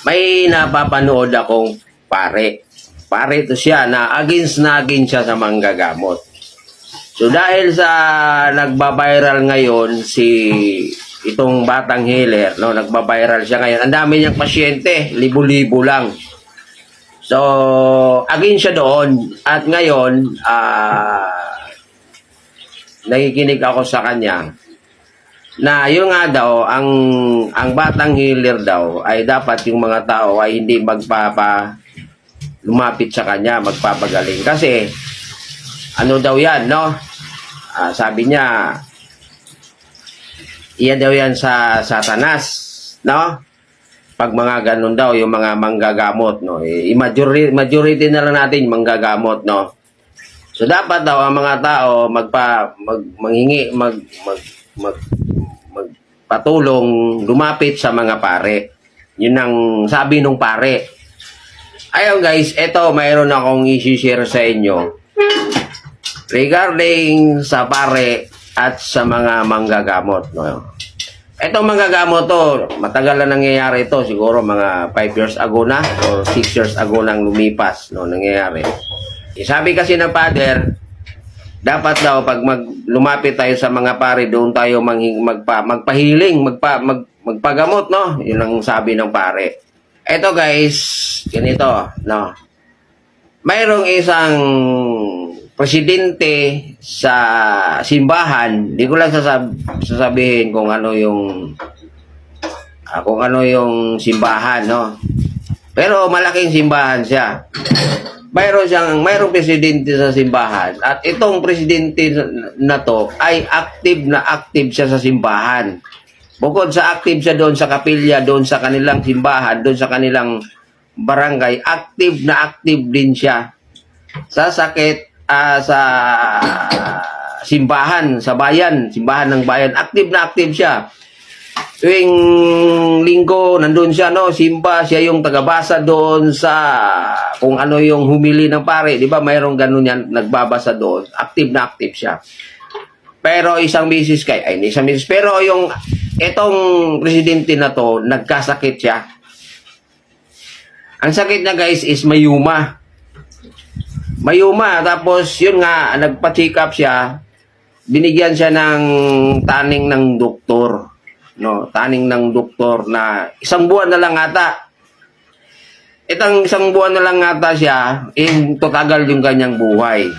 May napapanood akong pare. Pare to siya na against siya sa manggagamot. So dahil sa nagba-viral ngayon si itong batang healer, no, nagba-viral siya ngayon. Ang dami niyang pasyente, libo-libo lang. So against siya doon at ngayon nakikinig ako sa kanya na yun nga daw ang batang healer daw ay dapat yung mga tao ay hindi lumapit sa kanya, magpapagaling kasi ano daw yan, no? Sabi niya iyan daw yan sa Satanas, no? Pag mga ganun daw yung mga manggagamot, no? Majority na lang natin manggagamot, no? So dapat daw ang mga tao magpatulong lumapit sa mga pare. Yun ang sabi nung pare. Ayun guys, eto mayroon akong i-share sa inyo regarding sa pare at sa mga manggagamot, no? Etong manggagamot to, matagal na nangyayari ito, siguro mga 5 years ago na or 6 years ago nang lumipas, no, nangyayari. Sabi kasi ng father, dapat daw pag lumapit tayo sa mga pare, doon tayo magpahiling, magpagamot, no? Yun ang sabi ng pare. Eto guys, ganito, no? Mayroong isang presidente sa simbahan, di ko lang sasabihin kung ano yung simbahan, no? Pero malaking simbahan siya. Mayroong presidente sa simbahan at itong presidente na to ay active siya sa simbahan. Bukod sa active siya doon sa kapilya, doon sa kanilang simbahan, doon sa kanilang barangay, active din siya sa sakit, sa simbahan, sa bayan, simbahan ng bayan, active siya. Tuwing linggo, nandun siya, no, simba, siya yung tagabasa doon sa kung ano yung humili ng pare, di ba? Mayroong ganun yan, nagbabasa doon, active siya. Pero pero yung itong presidente na to, nagkasakit siya. Ang sakit niya guys is mayuma, tapos yun nga, nagpa-check up siya, binigyan siya ng taning ng doktor, no, taning ng doktor na 1 buwan na lang ata. Itang 1 buwan na lang ata siya, tatagal yung kanyang buhay.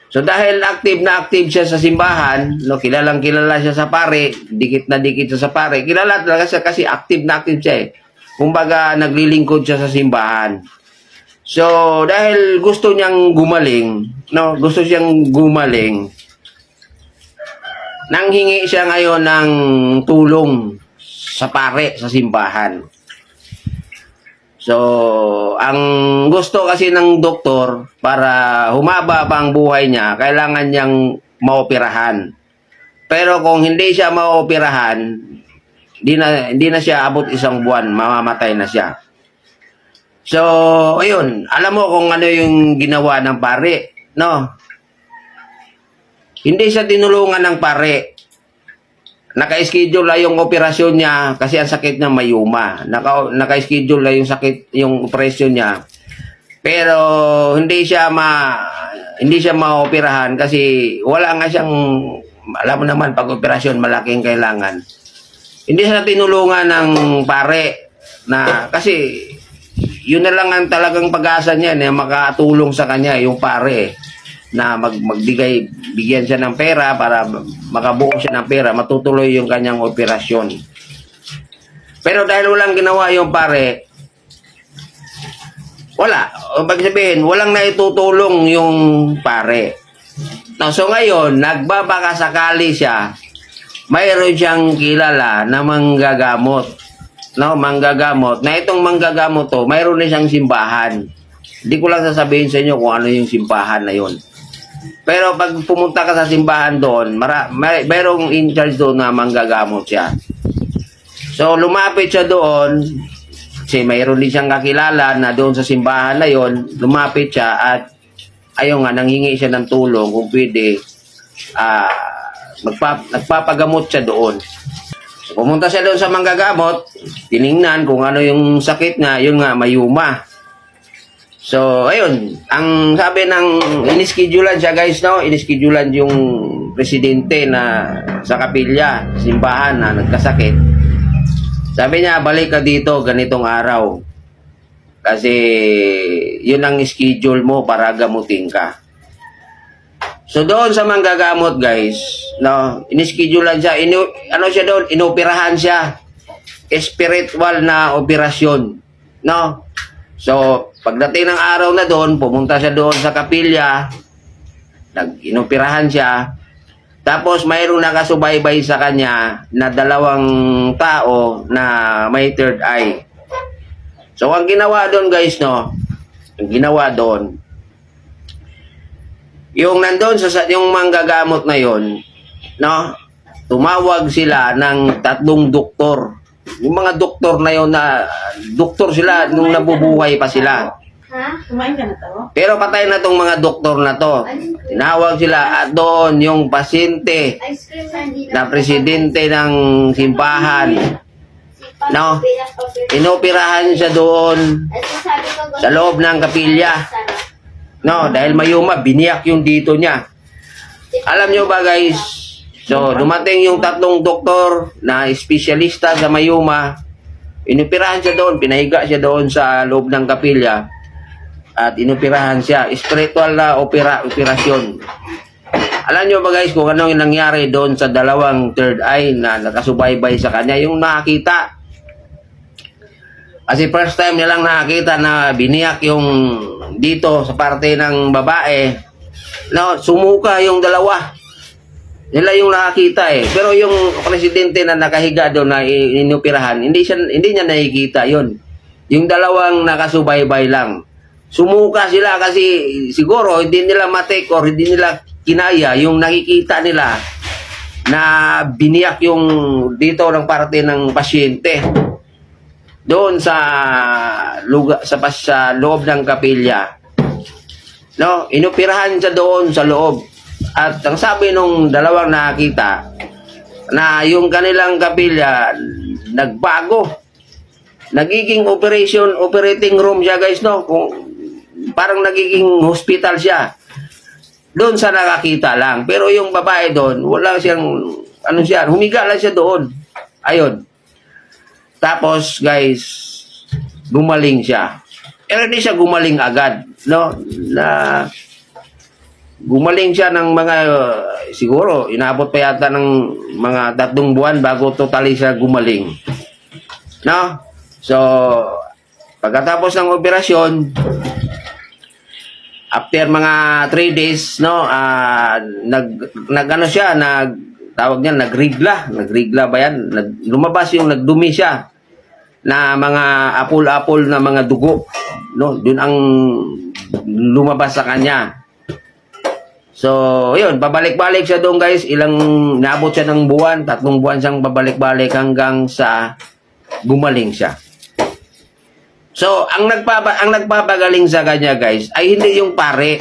So dahil active siya sa simbahan, no, kilala siya sa pare, dikit na dikit siya sa pare. Kilala talaga siya kasi active siya eh. Kumbaga naglilingkod siya sa simbahan. So dahil gusto niyang gumaling, nanghingi siya ngayon ng tulong sa pare sa simbahan. So, ang gusto kasi ng doktor para humaba pa ang buhay niya, kailangan niyang maoperahan. Pero kung hindi siya maoperahan, hindi na siya abot 1 buwan, mamamatay na siya. So, ayun, alam mo kung ano yung ginawa ng pare, no? Hindi siya tinulungan ng pare. Naka-schedule na yung operasyon niya kasi ang sakit niya mayuma. Naka-schedule na yung operasyon niya. Pero hindi siya maoperahan kasi wala nga siyang, alam mo naman pag operasyon malaking kailangan. Hindi siya tinulungan ng pare na kasi yun na lang ang talagang pag-asa niya na makatulong sa kanya yung pare na bigyan siya ng pera para makabuo siya ng pera, matutuloy yung kanyang operasyon. Pero dahil walang ginawa yung pare, wala. Walang naitutulong yung pare. So ngayon, nagbabakasakali siya, mayroon siyang kilala na manggagamot. No, manggagamot. Na itong manggagamot to, mayroon na siyang simbahan. Hindi ko lang sasabihin sa inyo kung ano yung simbahan na yun. Pero pag pumunta ka sa simbahan doon, mayroong in charge doon na manggagamot siya. So lumapit siya doon, kasi mayroon din siyang kakilala na doon sa simbahan na yon, lumapit siya at ayun nga, nanghingi siya ng tulong kung pwede, nagpapagamot siya doon. So, Pumunta siya doon sa manggagamot, tiningnan kung ano yung sakit niya, yun nga, mayuma. So, ayun, ang sabi ng inischedulan siya guys, no? Inischedulan yung presidente na sa kapilya, simbahan na nagkasakit. Sabi niya, balik ka dito ganitong araw. Kasi yun ang schedule mo para gamutin ka. So doon sa manggagamot guys, no, inischedulan siya, ano siya doon, inoperahan siya. Spiritual na operasyon, no? So, pagdating ng araw na doon, pumunta siya doon sa kapilya, inoperahan siya. Tapos mayroong nakasubaybay sa kanya na 2 tao na may third eye. So, ang ginawa doon guys, no, ang ginawa doon, yung nandun sa yung manggagamot na yon, no, tumawag sila ng 3 doktor. Yung mga doktor na yon na doktor sila nung nabubuhay pa sila. Ha? Kumain ka na to? Pero patay na tong mga doktor na to. Tinawag sila at doon yung pasyente Ice cream na presidente ng simbahan. No, inoperahan siya doon sa loob ng kapilya. No, dahil mayuma, biniyak yung dito niya. Alam nyo ba guys, so dumating yung 3 doktor na espesyalista sa mayuma, inoperahan siya doon, pinahiga siya doon sa loob ng kapilya at inoperahan siya. Spiritual na operasyon. Alam nyo ba guys kung ano yung nangyari doon sa 2 third eye na nakasubaybay sa kanya, yung nakakita. Kasi first time nilang nakakita na biniyak yung dito sa parte ng babae, no, sumuka yung 2. Nila yung nakakita eh. Pero yung presidente na nakahiga doon na inoperahan, hindi niya nakikita yon. Yung 2 nakasubaybay lang. Sumuka sila kasi siguro hindi nila matik or hindi nila kinaya yung nakikita nila na biniyak yung dito ng parte ng pasyente doon sa lugar, sa loob ng kapilya. No, inoperahan siya doon sa loob. At ang sabi nung 2 nakakita na yung kanilang kapilya nagbago. Nagiging operating room siya guys, no? Kung parang nagiging hospital siya. Doon sa nakakita lang. Pero yung babae doon, wala siyang ano siya, humiga lang siya doon. Ayun. Tapos guys, gumaling siya. Pero hindi siya gumaling agad, no? Na gumaling siya ng mga siguro inabot pa yata ng mga 3 buwan bago totally siya gumaling. No? So, pagkatapos ng operasyon, after mga 3 days, no, nag-ano siya, tawag niya, nagrigla ba yan? Lumabas yung nagdumi siya na mga apol-apol na mga dugo, no? Doon ang lumabas sa kanya. So, yun, babalik-balik siya doon guys, naabot siya ng buwan, 3 buwan siyang babalik-balik hanggang sa gumaling siya. So, ang nagpapagaling sa kanya guys, ay hindi yung pare,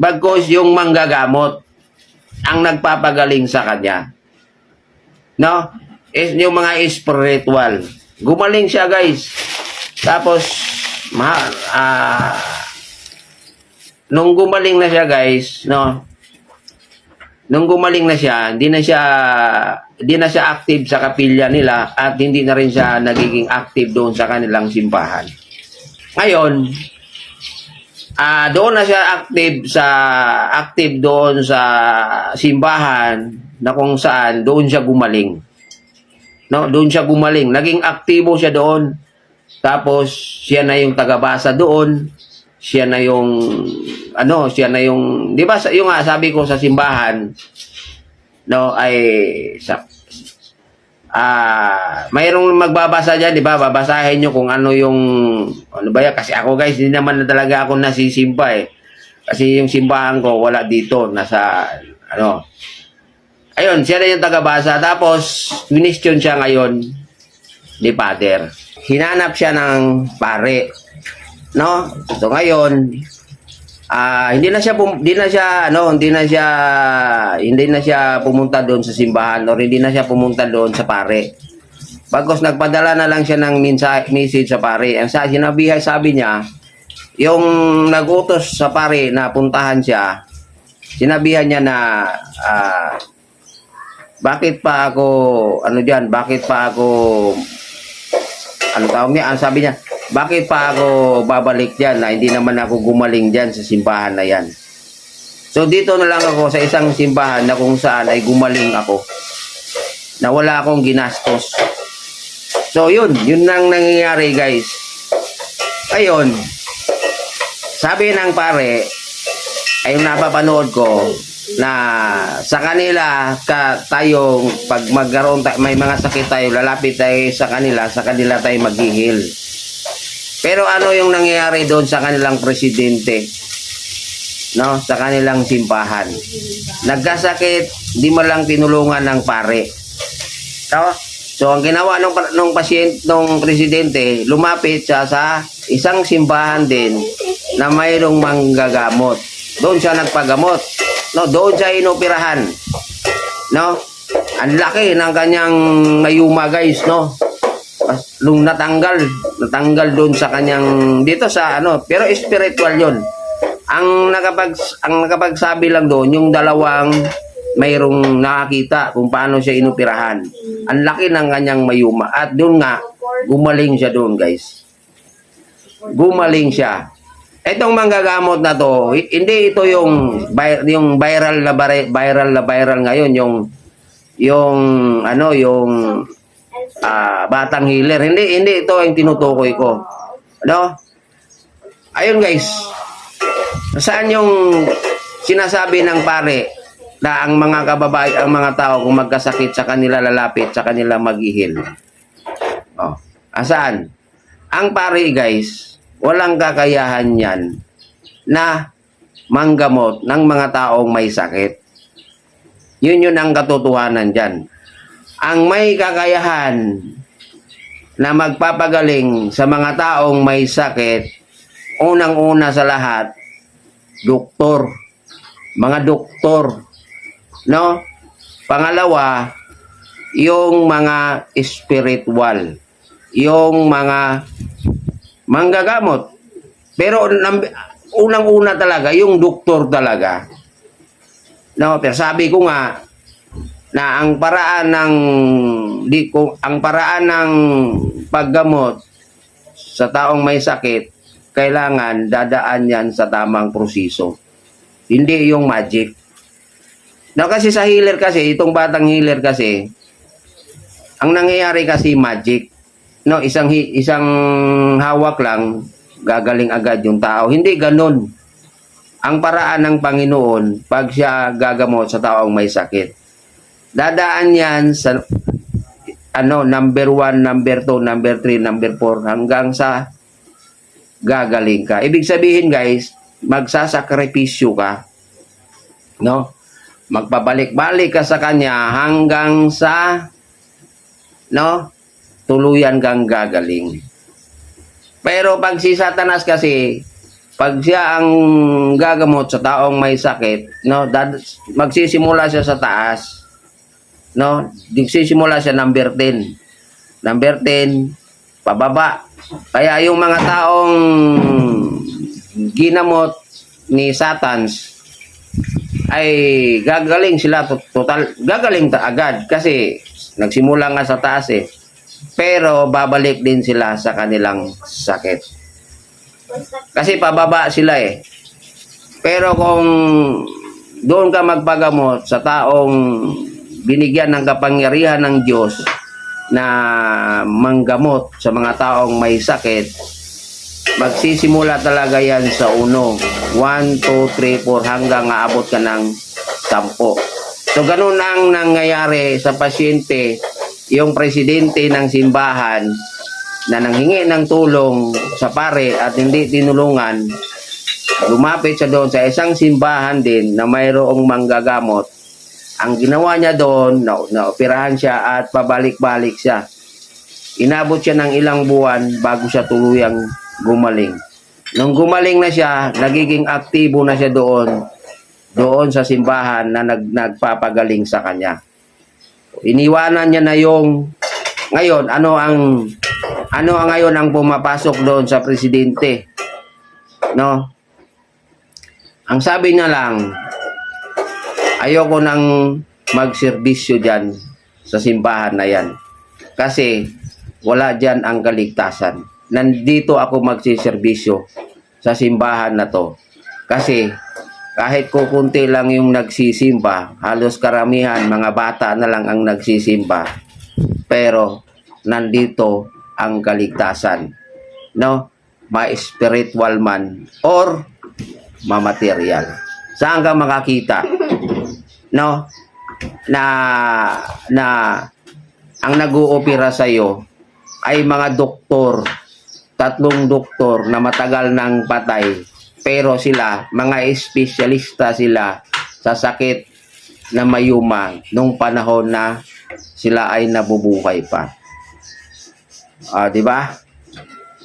bagkus yung manggagamot ang nagpapagaling sa kanya. No? Yung mga spiritual. Gumaling siya guys. Tapos, nung gumaling na siya guys, no? Nung gumaling na siya, hindi na siya active sa kapilya nila at hindi na rin siya nagiging active doon sa kanilang simbahan. Ngayon, doon na siya active doon sa simbahan na kung saan doon siya gumaling. No, doon siya gumaling. Naging aktibo siya doon. Tapos siya na yung tagabasa doon. Siya na yung di ba yung sabi ko sa simbahan, no, ay mayroong magbabasa diyan, di ba? Babasahin niyo kung ano ba yan, kasi ako guys, hindi naman na talaga ako nasisimba eh. Kasi yung simbahan ko wala dito, nasa ayun, siya na yung tagabasa. Tapos question siya ngayon ni Father. Hinanap siya ng pare. No? So ngayon, hindi na siya pumunta doon sa simbahan or hindi na siya pumunta doon sa pare. Bagos nagpadala na lang siya ng message sa pare. Ang sabi niya, yung nagutos sa pare na puntahan siya, sinabihan niya na bakit pa ako ano tawag niya? Ang sabi niya, bakit pa ako babalik diyan na hindi naman ako gumaling diyan sa simbahan na yan. So dito na lang ako sa isang simbahan na kung saan ay gumaling ako. Na wala akong ginastos. So yun nang nangyayari guys. Ayun, sabi ng pare, ay napapanood ko na sa kanila tayong pag magkaroon may mga sakit tayo, lalapit tayo sa kanila tayo maghihil. Pero ano yung nangyayari doon sa kanilang presidente? No, sa kanilang simbahan. Nagkasakit, di mo lang tinulungan ng pare. So ang ginawa nung presidente, lumapit siya sa isang simbahan din na mayroong manggagamot. Doon siya nagpagamot. No, doon siya inoperahan. No? Ang laki ng kanyang mayuma guys, no? Nung natanggal doon sa kanyang dito sa pero spiritual 'yon. Ang nakapagsabi lang doon yung dalawang mayroong nakakita kung paano siya inoperahan. Ang laki ng kanyang mayuma at doon nga gumaling siya doon, guys. Gumaling siya. Etong manggagamot na to, hindi ito yung viral ngayon, yung batang healer. Hindi ito ang tinutukoy ko. Ayun guys. Saan yung sinasabi ng pare na ang mga kababayan, ang mga tao kung magkasakit sa kanila lalapit, sa kanila maghihil? Asaan? Ang pare guys, walang kakayahan yan na manggamot ng mga taong may sakit. Yun ang katotohanan dyan. Ang may kakayahan na magpapagaling sa mga taong may sakit, unang-una sa lahat, doktor. Mga doktor. No? Pangalawa, yung mga spiritual. Yung mga manggagamot. Pero unang-una talaga, yung doktor talaga. No, pero sabi ko nga na ang paraan ng paggamot sa taong may sakit, kailangan dadaan yan sa tamang proseso. Hindi yung magic. No, kasi sa healer kasi, itong batang healer kasi, ang nangyayari kasi magic. No, isang hawak lang, gagaling agad yung tao. Hindi ganun. Ang paraan ng Panginoon, pag siya gagamot sa taong may sakit, dadaan yan sa number 1, number 2, number 3, number 4, hanggang sa gagaling ka. Ibig sabihin guys, magsasakripisyo ka. No? Magpabalik-balik ka sa kanya hanggang sa tuluyan kang gagaling. Pero pag si Satanas kasi, pag siya ang gagamot sa taong may sakit, magsisimula siya sa taas. Magsisimula siya number 10. Number 10, pababa. Kaya yung mga taong ginamot ni Satans ay gagaling sila gagaling agad kasi nagsimula nga sa taas pero babalik din sila sa kanilang sakit kasi pababa sila pero kung doon ka magpagamot sa taong binigyan ng kapangyarihan ng Diyos na manggamot sa mga taong may sakit, magsisimula talaga yan sa 1, 2, 3, 4 hanggang aabot ka ng 10. So ganun ang nangyayari sa pasyente. Yung presidente ng simbahan na nanghingi ng tulong sa pare at hindi tinulungan, lumapit siya doon sa isang simbahan din na mayroong manggagamot. Ang ginawa niya doon, naoperahan siya at pabalik-balik siya. Inabot siya ng ilang buwan bago siya tuluyang gumaling. Nung gumaling na siya, nagiging aktibo na siya doon sa simbahan na nagpapagaling sa kanya. Iniwanan niya na yung Ngayon, ano ang ngayon ang pumapasok doon sa presidente? No? Ang sabi niya lang, ayoko nang magserbisyo diyan sa simbahan na yan. Kasi wala diyan ang kaligtasan. Nandito ako magsiserbisyo sa simbahan na to. Kasi kahit kukunti lang yung nagsisimba, halos karamihan mga bata na lang ang nagsisimba. Pero nandito ang kaligtasan. No? Ma-spiritual man or ma-material. Saan ka makakita? No? Na ang nag-uopera sa iyo ay mga doktor, 3 doktor na matagal nang patay, pero sila mga espesyalista sila sa sakit na mayuma nung panahon na sila ay nabubuhay pa. Di ba?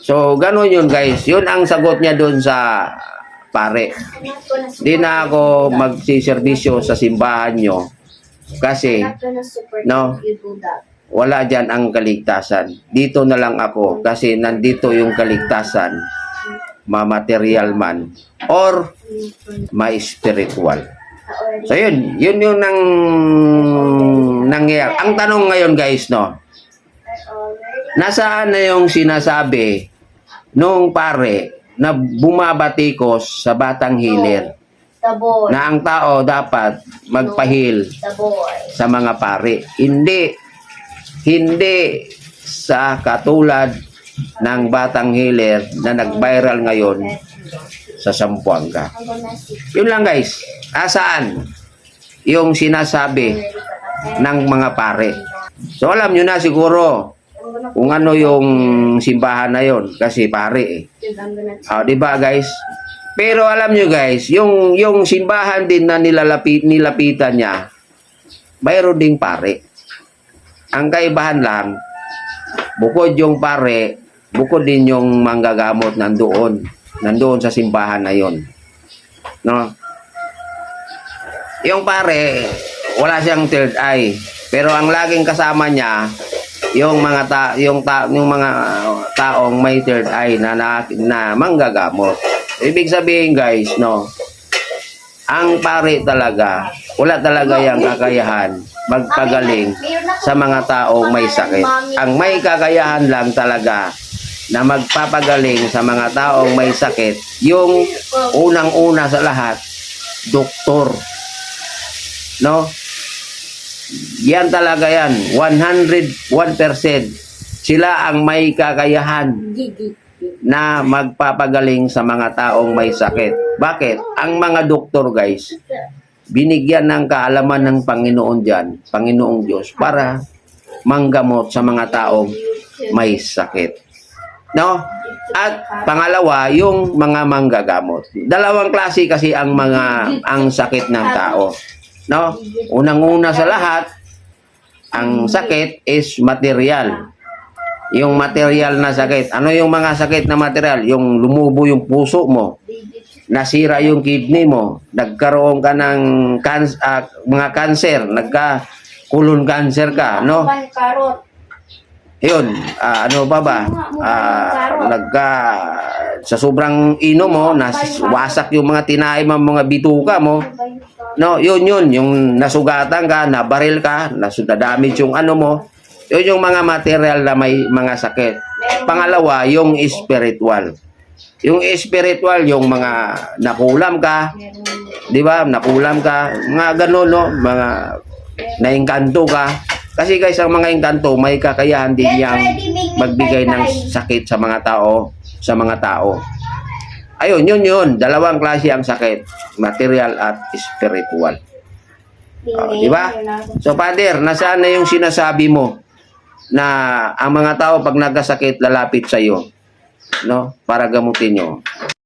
So ganun yun guys, yun ang sagot niya doon sa pare. Di na ako magsiservisyo sa simbahan nyo kasi no, wala dyan ang kaligtasan. Dito na lang ako kasi nandito yung kaligtasan, ma-material man or ma-spiritual. So yun yung nangyayari. Ang tanong ngayon guys, no, nasaan na yung sinasabi nung pare na bumabatikos sa Batang Hilir na ang tao dapat magpahil sa mga pare? Hindi sa katulad ng Batang Hilir na nag-viral ngayon sa Zamboanga. Yun lang guys. Asaan yung sinasabi ng mga pare? So alam nyo na siguro kung ano yung simbahan na yon kasi pare eh. Di ba guys? Pero alam nyo guys, yung simbahan din na nilapitan niya, mayroon ding pare. Ang kaibahan lang, bukod yung pare, bukod din yung manggagamot nandoon sa simbahan na yon. No? Yung pare, wala siyang third eye, pero ang laging kasama niya yung mga taong may third eye na manggagamot. Ibig sabihin guys, no, ang pare talaga, wala talaga yung kakayahan magpagaling sa mga taong may sakit. Ang may kakayahan lang talaga na magpapagaling sa mga taong may sakit, yung unang-una sa lahat, doktor. No? Yan talaga yan, 101%. Sila ang may kakayahan na magpapagaling sa mga taong may sakit. Bakit? Ang mga doktor guys, binigyan ng kaalaman ng Panginoon dyan, Panginoong Diyos, para manggamot sa mga taong may sakit. No? At pangalawa, yung mga manggagamot. Dalawang klase kasi ang sakit ng tao. No? Unang-una sa lahat, ang sakit is material. Yung material na sakit. Ano yung mga sakit na material? Yung lumubo yung puso mo, nasira yung kidney mo, nagkaroon ka ng mga cancer, nagka-colon cancer ka, no? Yun, ano pa ba? Sa sobrang inom mo, wasak yung mga tinaim ng mga bituka mo. No, yun, yung nasugatan ka, nabaril ka, damage yung ano mo. Yun yung mga material na may mga sakit. Pangalawa, yung spiritual. Yung spiritual, yung mga nakulam ka, di ba? Nakulam ka, mga gano'n, no? Mga naingkanto ka. Kasi guys, ang mga engkanto, may kakayahan din yang magbigay ng sakit sa mga tao. Ayun, yun. Dalawang klase ang sakit. Material at spiritual. Di ba? So, Father, nasaan na yung sinasabi mo na ang mga tao pag nagkasakit lalapit sa iyo, no? Para gamutin nyo.